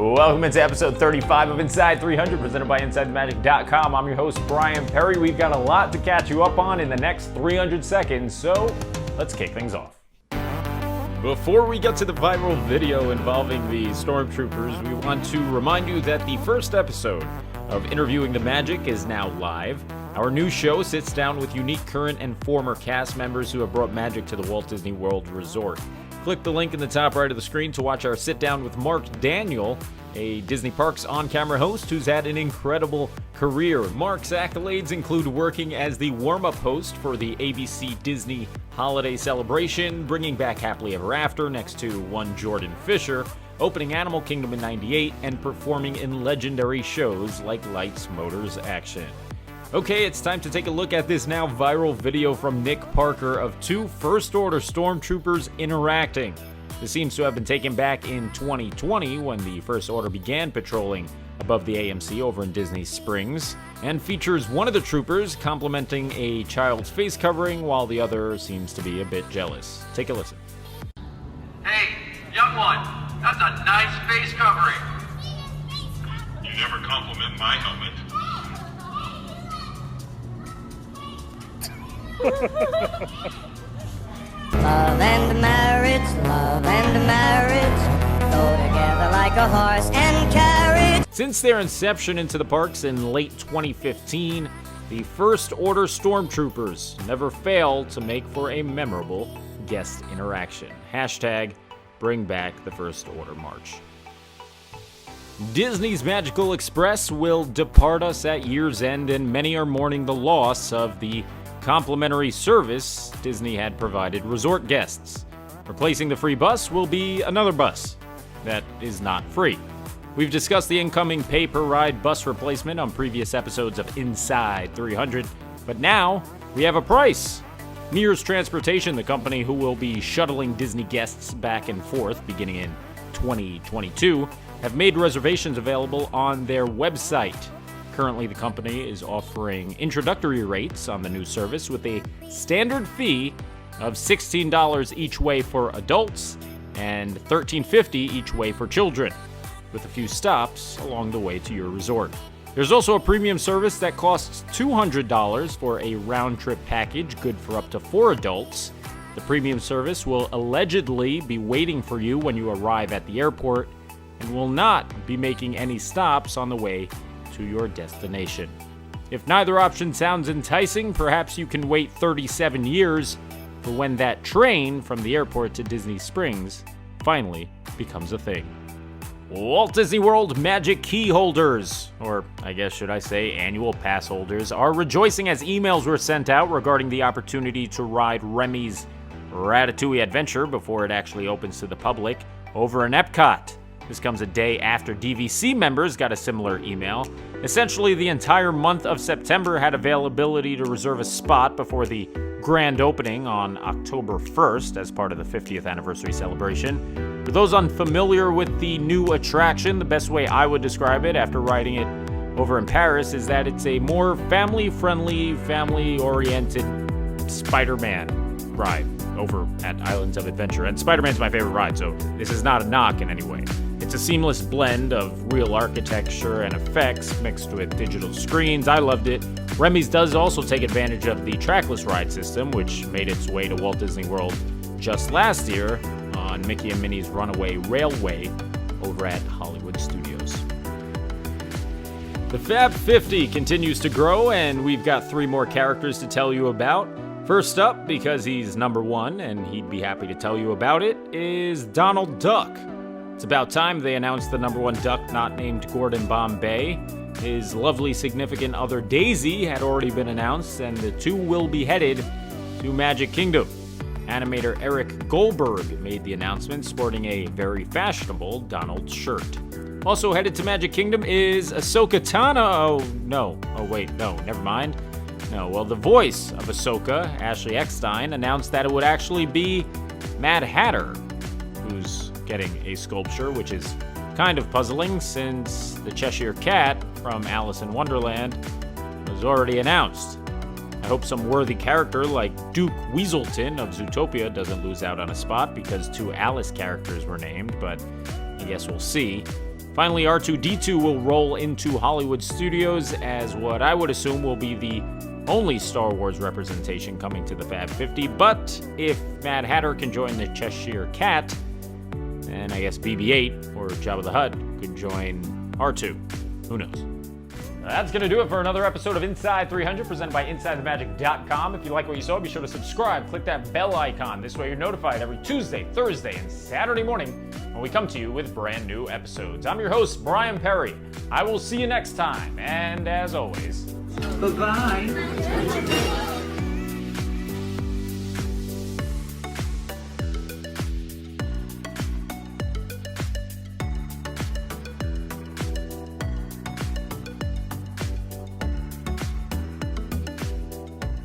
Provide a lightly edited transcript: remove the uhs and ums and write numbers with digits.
Welcome into episode 35 of Inside 300, presented by InsideTheMagic.com. I'm your host, Brian Perry. We've got a lot to catch you up on in the next 300 seconds, so let's kick things off. Before we get to the viral video involving the Stormtroopers, we want to remind you that the first episode of Interviewing the Magic is now live. Our new show sits down with unique current and former cast members who have brought magic to the Walt Disney World Resort. Click the link in the top right of the screen to watch our sit-down with Mark Daniel, a Disney Parks on-camera host who's had an incredible career. Mark's accolades include working as the warm-up host for the ABC Disney Holiday Celebration, bringing back Happily Ever After next to one Jordan Fisher, opening Animal Kingdom in '98, and performing in legendary shows like Lights, Motors, Action. Okay, it's time to take a look at this now viral video from Nick Parker of two First Order Stormtroopers interacting. This seems to have been taken back in 2020 when the First Order began patrolling above the AMC over in Disney Springs, and features one of the troopers complimenting a child's face covering while the other seems to be a bit jealous. Take a listen. Hey, young one, that's a nice face covering. You never compliment my helmet. Love and marriage, go together like a horse and carriage. Since their inception into the parks in late 2015, the First Order Stormtroopers never fail to make for a memorable guest interaction. Hashtag bring back the First Order March. Disney's Magical Express will depart us at year's end, and many are mourning the loss of the complimentary service Disney had provided resort guests. Replacing the free bus will be another bus that is not free. We've discussed the incoming pay-per-ride bus replacement on previous episodes of Inside 300, but now we have a price. Mears Transportation, the company who will be shuttling Disney guests back and forth beginning in 2022, have made reservations available on their website. Currently, the company is offering introductory rates on the new service with a standard fee of $16 each way for adults and $13.50 each way for children, with a few stops along the way to your resort. There's also a premium service that costs $200 for a round-trip package, good for up to 4 adults. The premium service will allegedly be waiting for you when you arrive at the airport and will not be making any stops on the way to your destination. If neither option sounds enticing, perhaps you can wait 37 years for when that train from the airport to Disney Springs finally becomes a thing. Walt Disney World Magic Key holders, or I guess should I say annual pass holders, are rejoicing as emails were sent out regarding the opportunity to ride Remy's Ratatouille adventure before it actually opens to the public over in Epcot. This comes a day after DVC members got a similar email. Essentially, the entire month of September had availability to reserve a spot before the grand opening on October 1st as part of the 50th anniversary celebration. For those unfamiliar with the new attraction, the best way I would describe it after riding it over in Paris is that it's a more family-friendly, family-oriented Spider-Man ride over at Islands of Adventure. And Spider-Man's my favorite ride, so this is not a knock in any way. It's a seamless blend of real architecture and effects mixed with digital screens. I loved it. Remy's does also take advantage of the trackless ride system, which made its way to Walt Disney World just last year on Mickey and Minnie's Runaway Railway over at Hollywood Studios. The Fab 50 continues to grow, and we've got 3 more characters to tell you about. First up, because he's number 1 and he'd be happy to tell you about it, is Donald Duck. It's about time they announced the number 1 duck not named Gordon Bombay. His lovely significant other Daisy had already been announced, and the two will be headed to Magic Kingdom. Animator Eric Goldberg made the announcement sporting a very fashionable Donald shirt. Also headed to Magic Kingdom is Ahsoka Tano. Never mind. No, well, the voice of Ahsoka, Ashley Eckstein, announced that it would actually be Mad Hatter, who's getting a sculpture, which is kind of puzzling since the Cheshire Cat from Alice in Wonderland was already announced. I hope some worthy character like Duke Weaselton of Zootopia doesn't lose out on a spot because 2 Alice characters were named, but I guess we'll see. Finally, R2-D2 will roll into Hollywood studios as what I would assume will be the only Star Wars representation coming to the Fab 50, but if Mad Hatter can join the Cheshire Cat, then I guess BB-8 or Jabba the Hutt could join R2. Who knows? That's going to do it for another episode of Inside 300, presented by InsideTheMagic.com. If you like what you saw, be sure to subscribe. Click that bell icon. This way you're notified every Tuesday, Thursday, and Saturday morning when we come to you with brand new episodes. I'm your host, Brian Perry. I will see you next time, and as always, Bye-bye.